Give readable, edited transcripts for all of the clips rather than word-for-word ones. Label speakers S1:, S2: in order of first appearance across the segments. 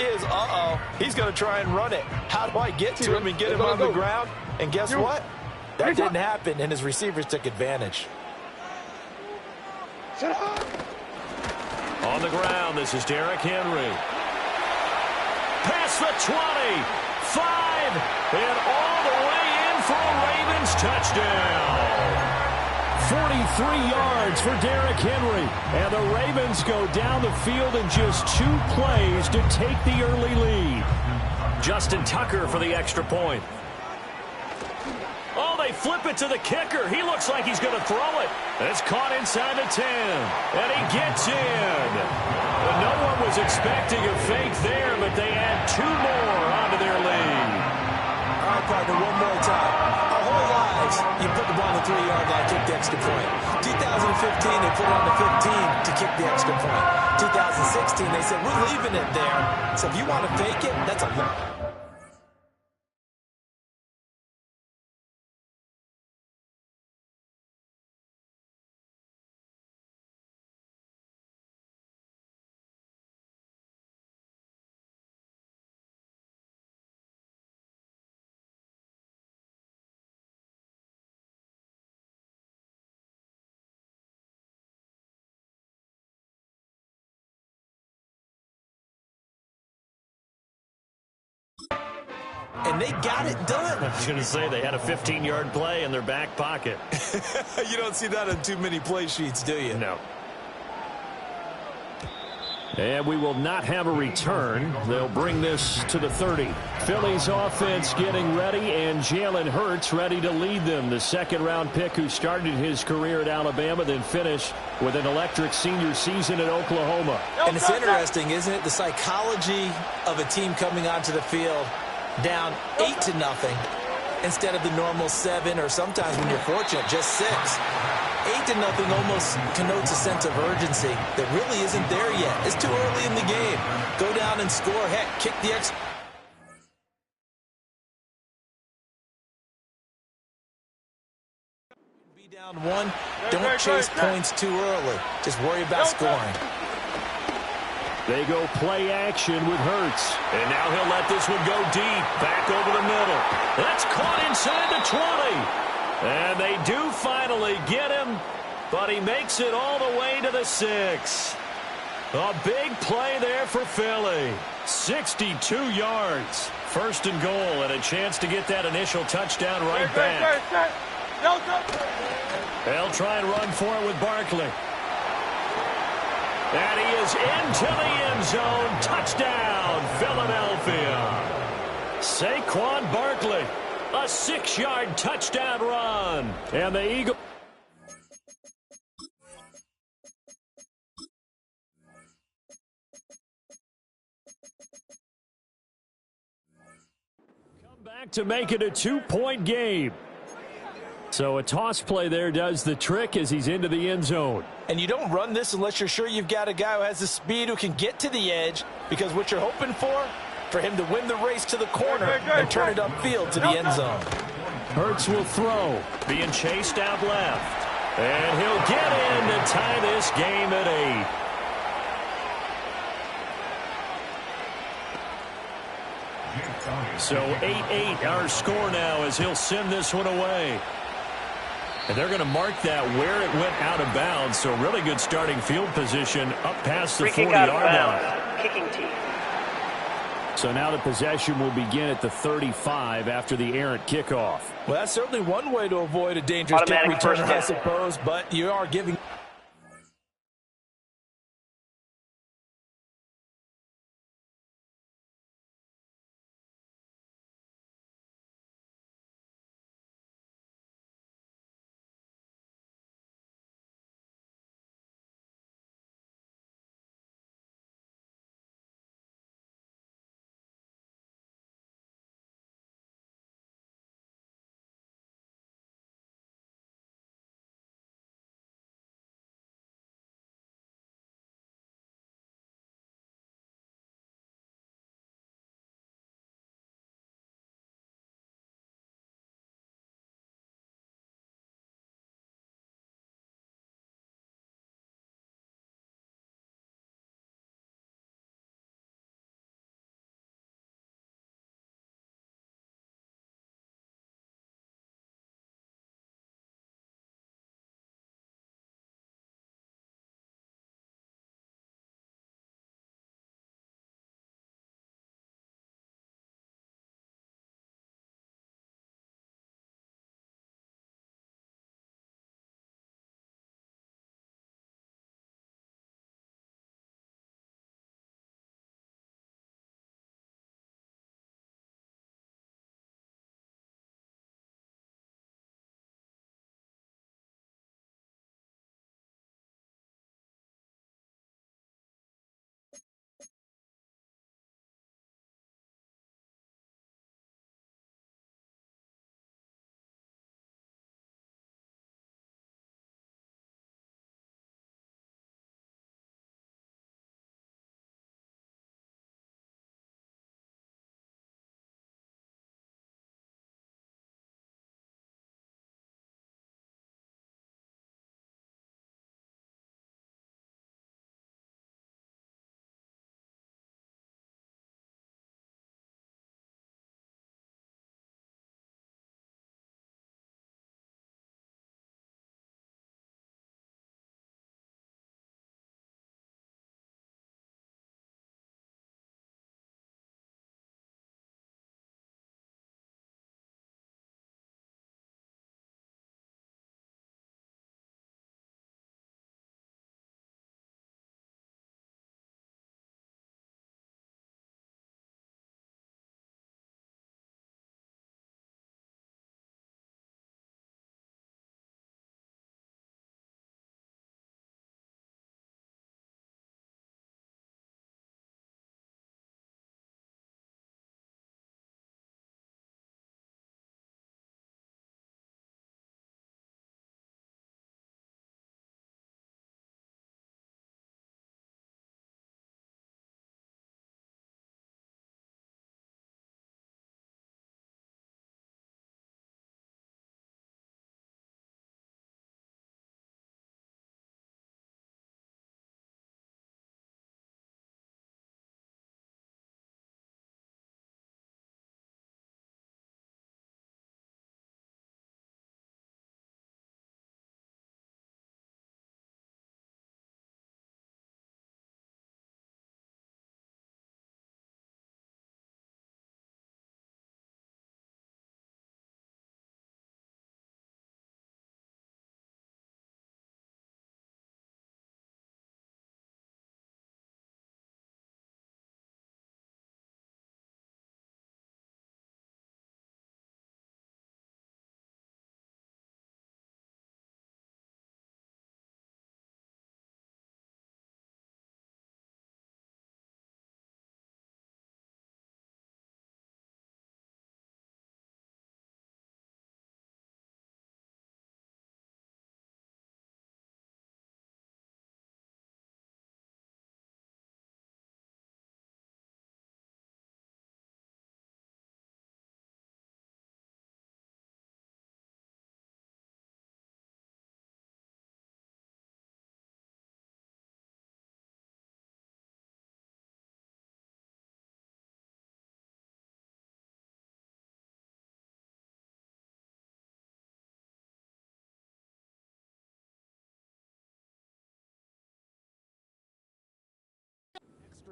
S1: is, he's going to try and run it. How do I get to him and get him on the ground? And guess what? That didn't happen, and his receivers took advantage.
S2: On the ground, this is Derrick Henry. Past the 20, 5, and all the way in for a Ravens touchdown. 43 yards for Derrick Henry, and the Ravens go down the field in just 2 plays to take the early lead. Justin Tucker for the extra point. Oh, they flip it to the kicker. He looks like he's going to throw it. It's caught inside the 10, and he gets in. And no one was expecting a fake there, but they add 2 more onto their lead.
S1: All right, partner, one more time. Our whole lives, you put the ball on the 3-yard line, kick the extra point. 2015, they put it on the 15 to kick the extra point. 2016, they said, we're leaving it there. So if you want to fake it, that's a lot. And they got it done.
S2: I was going to say they had a 15-yard play in their back pocket.
S1: You don't see that on too many play sheets, do you?
S2: No. And we will not have a return. They'll bring this to the 30. Philly's offense getting ready, and Jalen Hurts ready to lead them. The second-round pick who started his career at Alabama, then finished with an electric senior season at Oklahoma.
S1: And it's interesting, isn't it? The psychology of a team coming onto the field down 8-0 instead of the normal 7, or sometimes when you're fortunate, just 6. 8-0 almost connotes a sense of urgency that really isn't there yet. It's too early in the game. Go down and score. Heck, kick the extra. Be down 1. Don't chase points too early. Just worry about scoring.
S2: They go play action with Hurts. And now he'll let this one go deep. Back over the middle. That's caught inside the 20. And they do finally get him, but he makes it all the way to the 6. A big play there for Philly. 62 yards. First and goal, and a chance to get that initial touchdown right back. They'll try and run for it with Barkley. And he is into the end zone. Touchdown, Philadelphia. Saquon Barkley, a 6-yard touchdown run. And the Eagles. Come back to make it a 2-point game. So a toss play there does the trick as he's into the end zone.
S1: And you don't run this unless you're sure you've got a guy who has the speed who can get to the edge, because what you're hoping for him to win the race to the corner and turn it upfield to the end zone.
S2: Hurts will throw, being chased out left. And he'll get in to tie this game at 8. So 8-8 our score now as he'll send this one away. And they're going to mark that where it went out of bounds. So really good starting field position up past the 40-yard line.
S3: Kicking team.
S2: So now the possession will begin at the 35 after the errant kickoff.
S1: Well, that's certainly one way to avoid a dangerous kick return, I suppose, but you are giving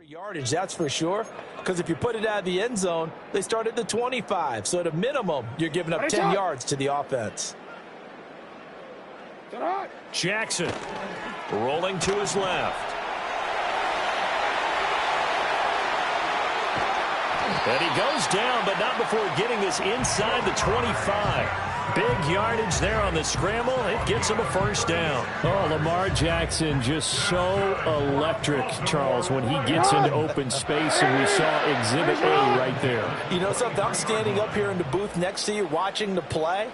S1: Yardage, that's for sure, because if you put it out of the end zone, they start at the 25. So at a minimum, you're giving up 10 yards to the offense.
S2: Jackson rolling to his left. And he goes down, but not before getting this inside the 25. Big yardage there on the scramble. It gets him a first down.
S3: Oh, Lamar Jackson just so electric, Charles, when he gets into open space, and we saw Exhibit A right there.
S1: You know something? I'm standing up here in the booth next to you watching the play.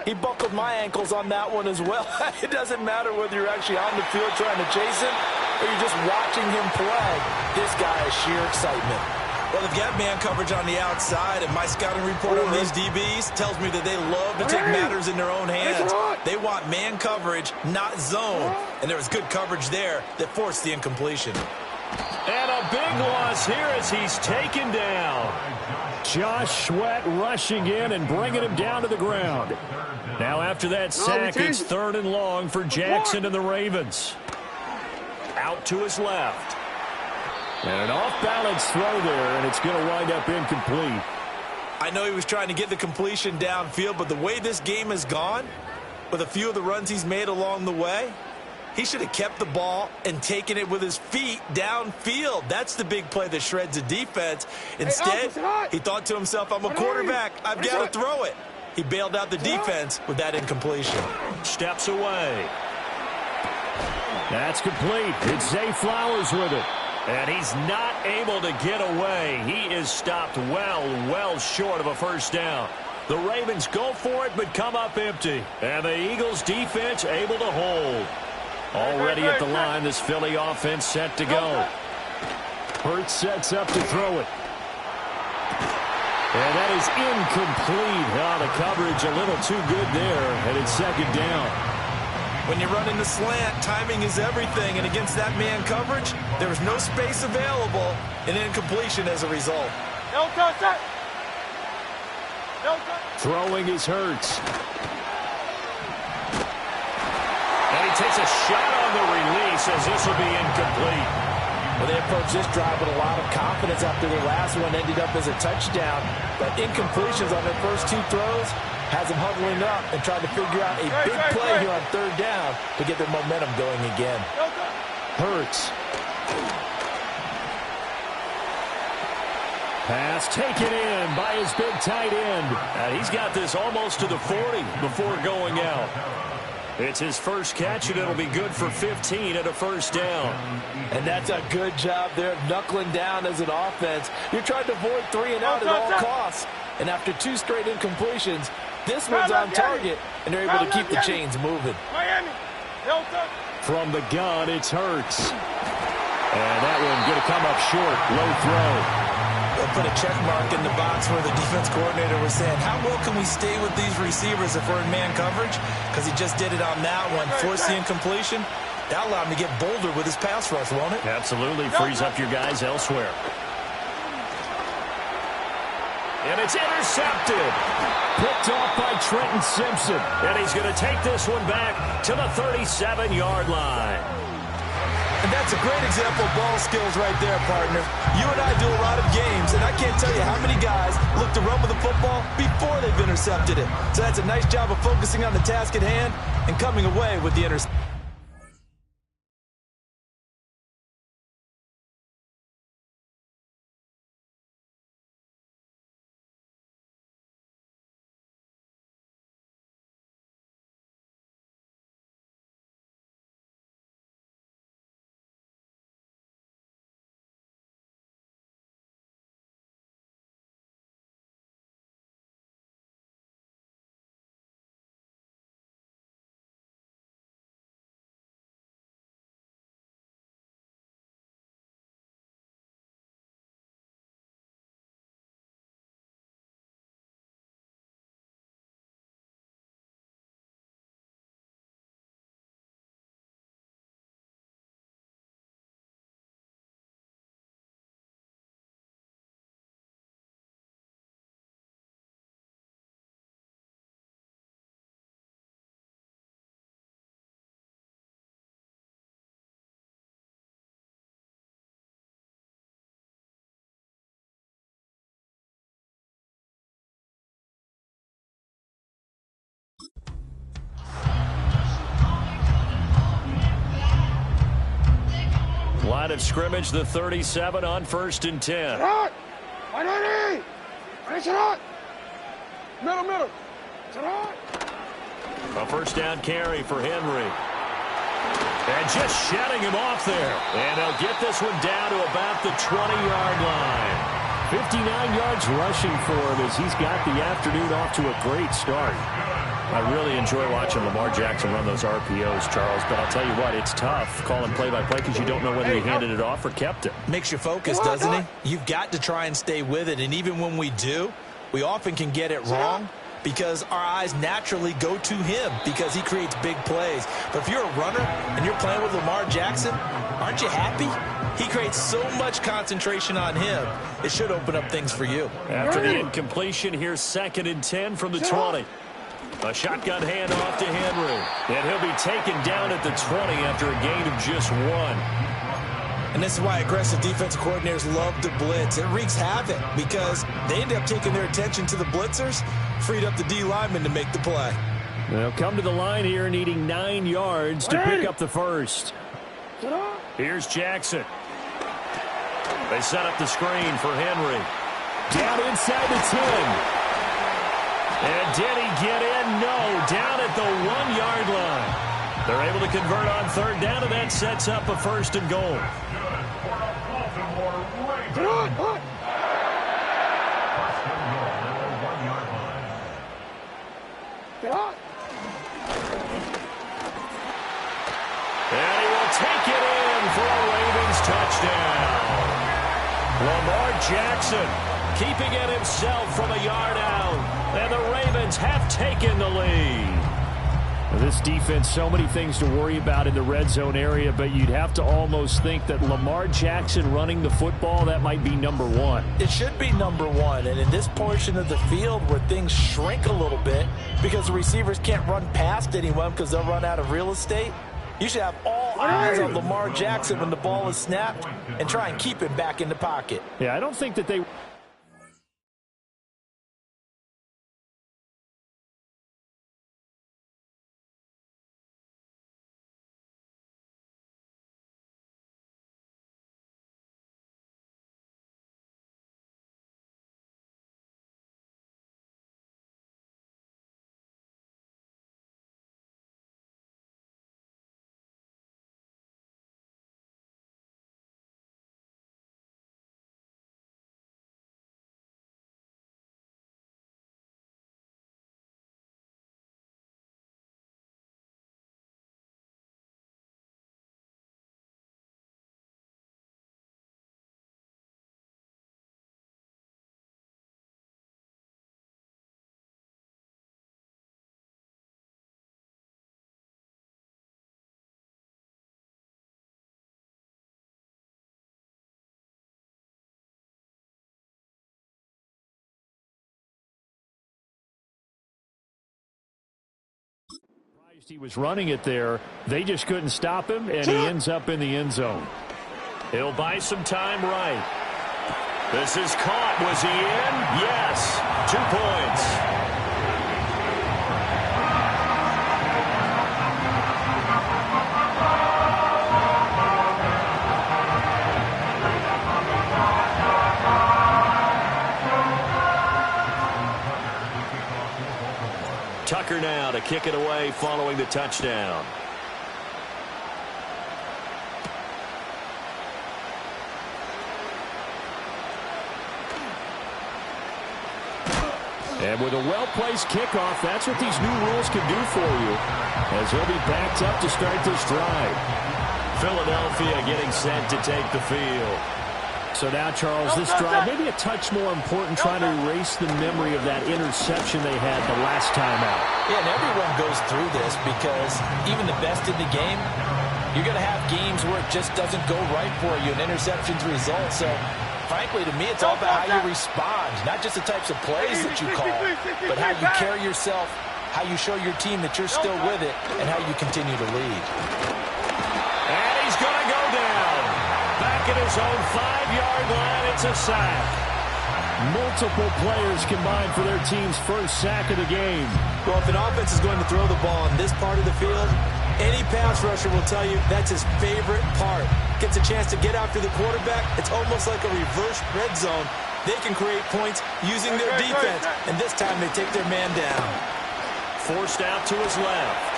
S1: He buckled my ankles on that one as well. It doesn't matter whether you're actually on the field trying to chase him or you're just watching him play. This guy is sheer excitement.
S4: Well, they've got man coverage on the outside, and my scouting report on these DBs tells me that they love to take matters in their own hands. They want man coverage, not zone, and there was good coverage there that forced the incompletion.
S2: And a big loss here as he's taken down.
S3: Josh Sweat rushing in and bringing him down to the ground.
S2: Now after that sack, it's 3rd and long for Jackson and the Ravens. Out to his left.
S3: And an off-balance throw there, and it's going to wind up incomplete.
S4: I know he was trying to get the completion downfield, but the way this game has gone, with a few of the runs he's made along the way, he should have kept the ball and taken it with his feet downfield. That's the big play that shreds the defense. Instead, he thought to himself, I'm a quarterback. I've got to throw it. He bailed out the defense with that incompletion.
S2: Steps away.
S3: That's complete. It's Zay Flowers with it.
S2: And he's not able to get away. He is stopped well short of a first down. The Ravens go for it, but come up empty. And the Eagles defense able to hold. Already at the line, this Philly offense set to go.
S3: Hurts sets up to throw it. And that is incomplete. Oh, the coverage a little too good there, and it's 2nd down.
S4: When you run in the slant, timing is everything, and against that man coverage, there was no space available, and incompletion as a result.
S3: Throwing is Hurts.
S2: And he takes a shot on the release as this will be incomplete.
S1: Well, they approached this drive with a lot of confidence after their last one ended up as a touchdown. But incompletions on their first 2 throws has them huddling up and trying to figure out a big play here on 3rd down to get their momentum going again.
S3: Hurts. Pass taken in by his big tight end.
S2: And he's got this almost to the 40 before going out. It's his first catch, and it'll be good for 15 at a first down.
S1: And that's a good job there of knuckling down as an offense. You're trying to avoid 3 and out at all costs. And after 2 straight incompletions, this one's on target, and they're able to keep the chains moving.
S3: From the gun, it's Hurts. And that one going to come up short. Low throw.
S4: They'll put a check mark in the box where the defense coordinator was saying, how well can we stay with these receivers if we're in man coverage? Because he just did it on that one, forced the incompletion. That allowed him to get bolder with his pass rush, won't it?
S2: Absolutely. Frees up your guys elsewhere. And it's intercepted.
S3: Picked off by Trenton Simpson.
S2: And he's going to take this one back to the 37-yard line.
S4: And that's a great example of ball skills right there, partner. You and I do a lot of games, and I can't tell you how many guys look to run with the football before they've intercepted it. So that's a nice job of focusing on the task at hand and coming away with the interception.
S2: line of scrimmage, the 37 on 1st and 10. A first down carry for Henry. And just shutting him off there. And they'll get this one down to about the 20-yard line.
S3: 59 yards rushing for him as he's got the afternoon off to a great start.
S2: I really enjoy watching Lamar Jackson run those RPOs, Charles, but I'll tell you what, it's tough calling play-by-play because you don't know whether he handed it off or kept it.
S1: Makes you focus, doesn't he? You've got to try and stay with it, and even when we do, we often can get it wrong because our eyes naturally go to him because he creates big plays. But if you're a runner and you're playing with Lamar Jackson, aren't you happy? He creates so much concentration on him, it should open up things for you.
S2: After the incompletion, here's 2nd and 10 from the 20. A shotgun handoff to Henry. And he'll be taken down at the 20 after a gain of just 1.
S1: And this is why aggressive defensive coordinators love to blitz. It wreaks havoc because they end up taking their attention to the blitzers, freed up the D lineman to make the play.
S3: They'll come to the line here needing 9 yards to pick up the first.
S2: Here's Jackson. They set up the screen for Henry.
S3: Down inside the 10.
S2: And did he get in? No. Down at the 1-yard line. They're able to convert on 3rd down, and that sets up a 1st and goal. And he will take it in for a Ravens touchdown. Lamar Jackson keeping it himself from a yard out. And the Ravens have taken the lead.
S3: This defense, so many things to worry about in the red zone area, but you'd have to almost think that Lamar Jackson running the football, that might be number 1.
S1: It should be number 1, and in this portion of the field where things shrink a little bit because the receivers can't run past anyone because they'll run out of real estate, you should have all eyes on Lamar Jackson when the ball is snapped and try and keep him back in the pocket.
S3: Yeah, I don't think that they... He was running it there. They just couldn't stop him, and he ends up in the end zone.
S2: He'll buy some time right. This is caught. Was he in? Yes. 2 points. Tucker now to kick it away following the touchdown.
S3: And with a well-placed kickoff, that's what these new rules can do for you, as he'll be backed up to start this drive.
S2: Philadelphia getting set to take the field.
S3: So now, Charles, this drive maybe a touch more important, trying to erase the memory of that interception they had the last time out.
S1: Yeah, and everyone goes through this because even the best in the game, you're going to have games where it just doesn't go right for you, and interceptions result. So, frankly, to me, it's all about how you respond, not just the types of plays that you call, but how you carry yourself, how you show your team that you're still with it, and how you continue to lead.
S2: And he's going to go down. Back at his own 5-yard line, it's a sack.
S3: Multiple players combined for their team's first sack of the game.
S1: Well, if an offense is going to throw the ball in this part of the field, Any pass rusher will tell you that's his favorite part. Gets a chance to get after the quarterback. It's almost like a reverse red zone. They can create points using their defense, and this time they take their man down.
S2: Forced out to his left.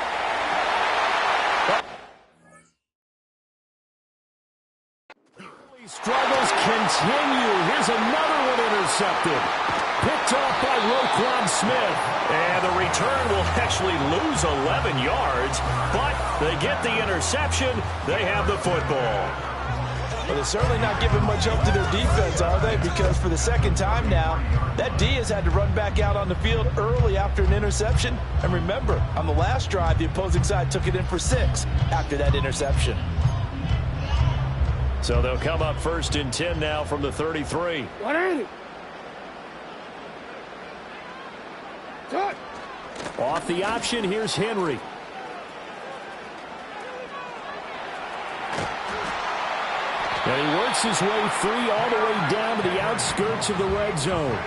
S3: Struggles continue. Here's another one intercepted. Picked off by Roquan Smith.
S2: And the return will actually lose 11 yards, but they get the interception. They have the football.
S4: Well, they're certainly not giving much up to their defense, are they? Because for the second time now, that D has had to run back out on the field early after an interception. And remember, on the last drive, the opposing side took it in for 6 after that interception.
S2: So they'll come up 1st and 10 now from the 33.
S5: 180. Good.
S3: Off the option, here's Henry. And he works his way free all the way down to the outskirts of the red zone.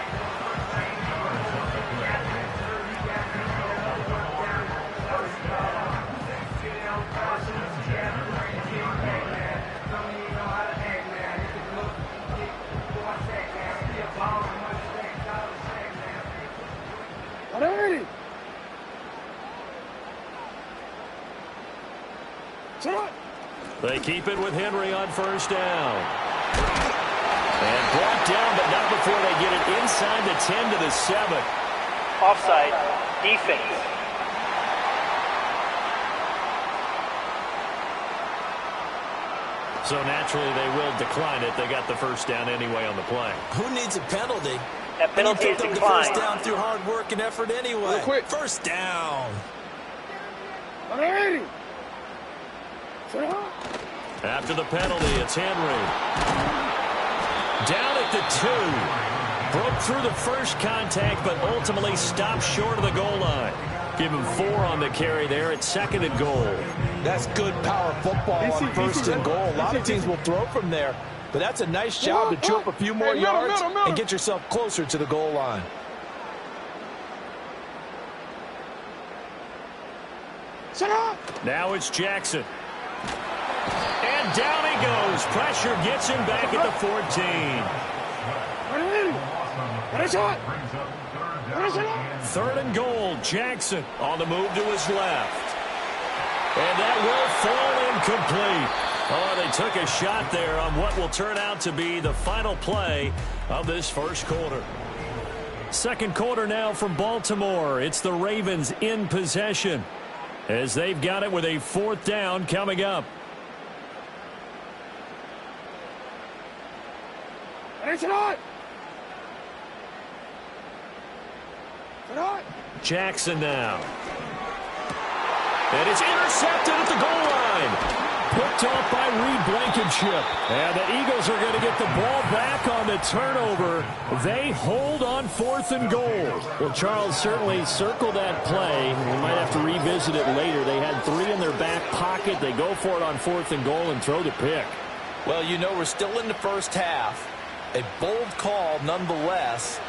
S2: They keep it with Henry on 1st down. And brought down, but not before they get it inside the 10 to the 7.
S6: Offside, defense.
S2: So naturally they will decline it. They got the 1st down anyway on the play.
S1: Who needs a penalty?
S6: That penalty is
S1: the
S6: declined.
S1: 1st down through hard work and effort anyway.
S5: Quick.
S1: 1st down.
S5: 180.
S2: After the penalty, it's Henry. Down at the 2. Broke through the first contact, but ultimately stopped short of the goal line. Give him 4 on the carry there at 2nd and goal.
S4: That's good power football on 1st and goal. A lot of teams will throw from there, but that's a nice job to chew up a few more yards and get yourself closer to the goal line.
S2: Now it's Jackson. And down he goes. Pressure gets him back at the 14. 3rd and goal. Jackson on the move to his left. And that will fall incomplete. Oh, they took a shot there on what will turn out to be the final play of this 1st quarter.
S3: 2nd quarter now from Baltimore. It's the Ravens in possession, as they've got it with a 4th down coming up.
S2: Jackson now. And it's intercepted at the goal line.
S3: Picked off by Reed Blankenship. And the Eagles are going to get the ball back on the turnover. They hold on 4th and goal. Well, Charles, certainly circle that play. We might have to revisit it later. They had 3 in their back pocket. They go for it on 4th and goal and throw the pick.
S1: Well, you know, we're still in the 1st half. A bold call nonetheless.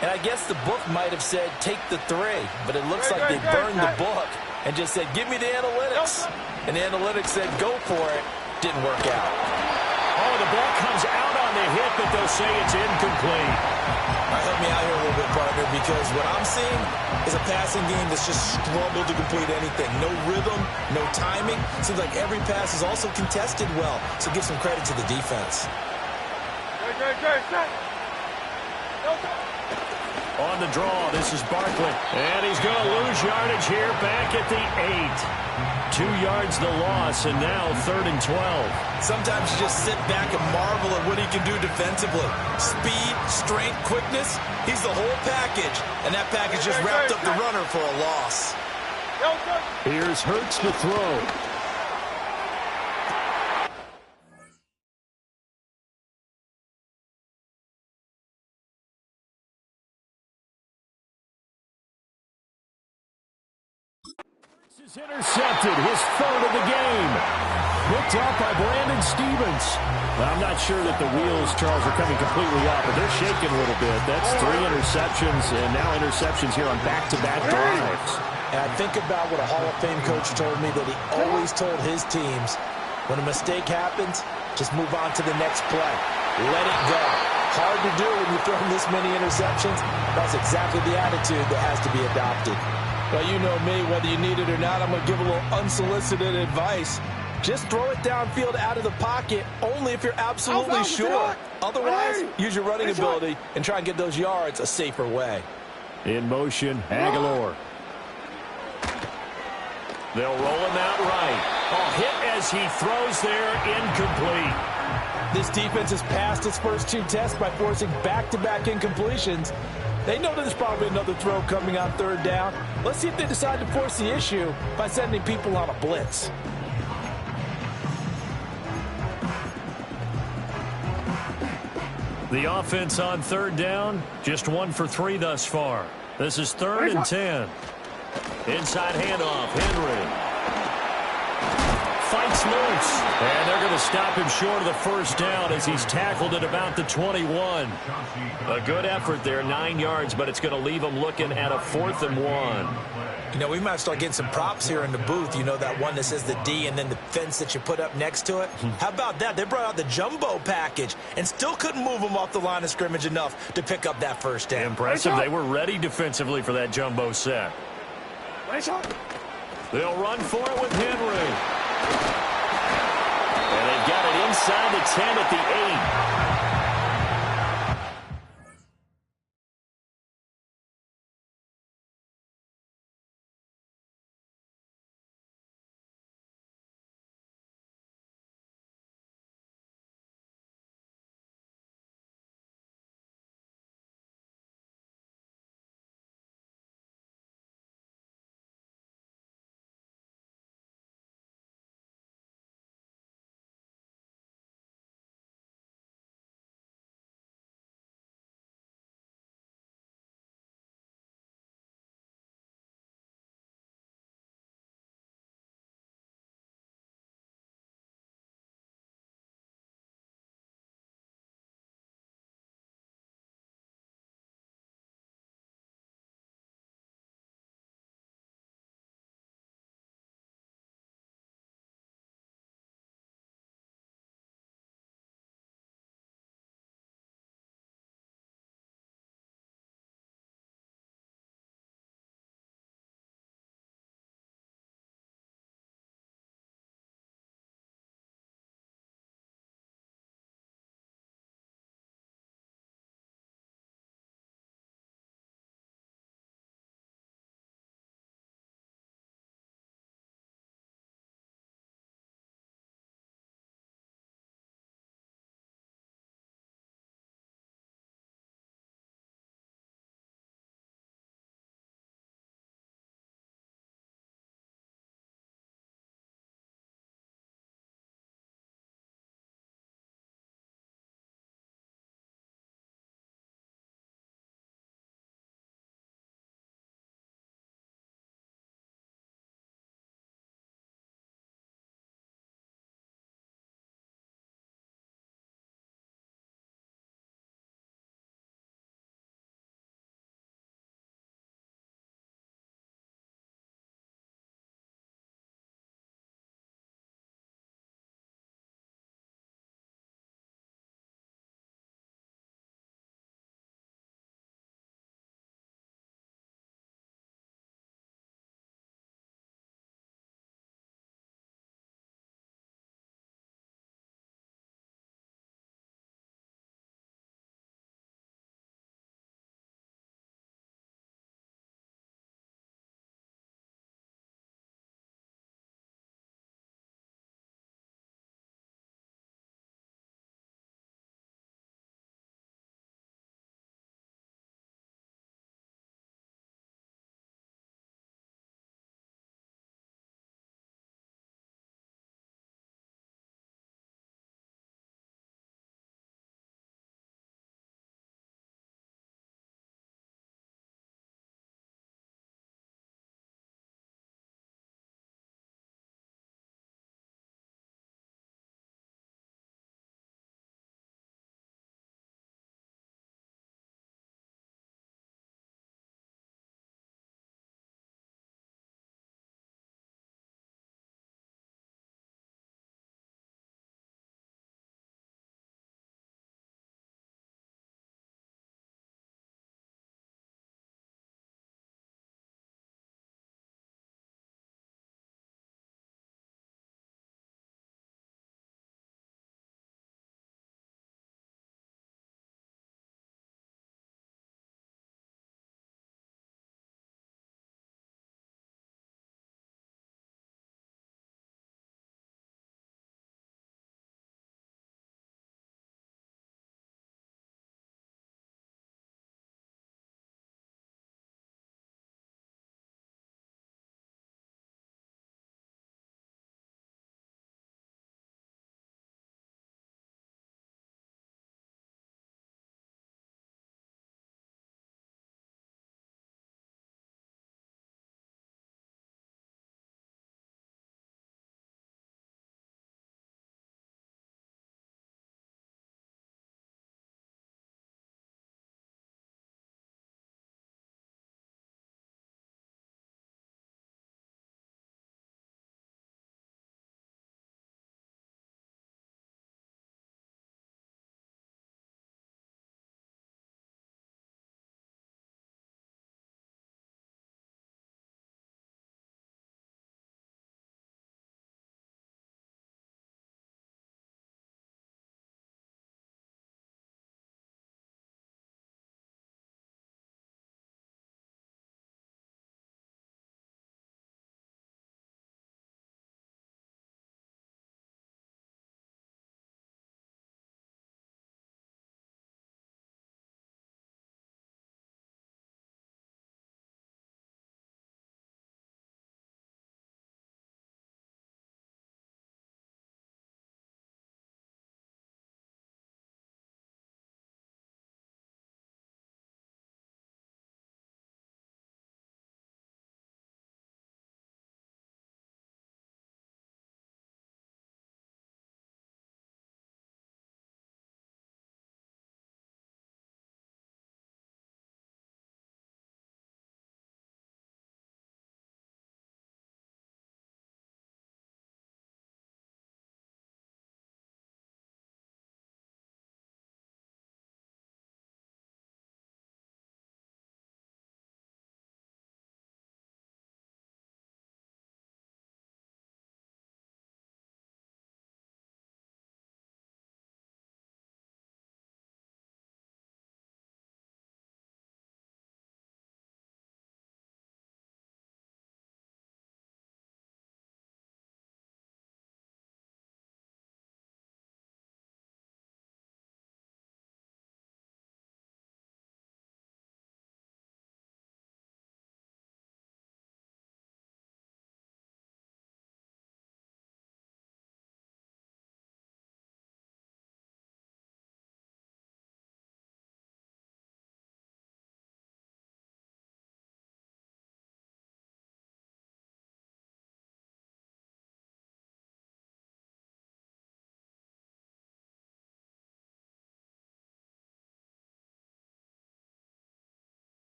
S1: And I guess the book might have said take the 3, but it looks like they burned the book and just said give me the analytics. And the analytics said go for it. Didn't work out.
S2: Oh, the ball comes out on the hit, but they'll say it's incomplete.
S1: Help me out here a little bit, partner, because what I'm seeing is a passing game that's just struggled to complete anything. No rhythm, no timing. Seems like every pass is also contested well. So give some credit to the defense.
S2: On the draw, this is Barkley. And he's going to lose yardage here back at the 8. 2 yards the loss, and now 3rd and 12.
S1: Sometimes you just sit back and marvel at what he can do defensively. Speed, strength, quickness, he's the whole package. And that package just wrapped up the runner for a loss.
S3: Here's Hurts to throw. Is intercepted, his 3rd of the game. Picked up by Brandon Stevens. Well, I'm not sure that the wheels, Charles, are coming completely off, but they're shaking a little bit. That's 3 interceptions, and now interceptions here on back-to-back drives.
S1: And I think about what a Hall of Fame coach told me, that he always told his teams, when a mistake happens, just move on to the next play. Let it go. Hard to do when you're throwing this many interceptions. That's exactly the attitude that has to be adopted.
S4: Well, you know me, whether you need it or not, I'm going to give a little unsolicited advice. Just throw it downfield out of the pocket, only if you're absolutely sure. Otherwise, use your running ability and try and get those yards a safer way.
S3: In motion, Aguilar.
S2: They'll roll him out right. Oh, hit as he throws there, incomplete.
S4: This defense has passed its first 2 tests by forcing back-to-back incompletions. They know there's probably another throw coming on 3rd down. Let's see if they decide to force the issue by sending people on a blitz.
S3: The offense on 3rd down, just 1 for 3 thus far. This is 3rd and 10.
S2: Inside handoff, Henry.
S3: Fights loose. And they're going to stop him short of the 1st down as he's tackled at about the 21.
S2: A good effort there, 9 yards, but it's going to leave him looking at a 4th and 1.
S1: You know, we might start getting some props here in the booth. You know, that one that says the D and then the fence that you put up next to it? How about that? They brought out the jumbo package and still couldn't move them off the line of scrimmage enough to pick up that 1st down.
S3: Impressive. They were ready defensively for that jumbo set.
S2: They'll run for it with Henry. And they've got it inside the 10 at the 8.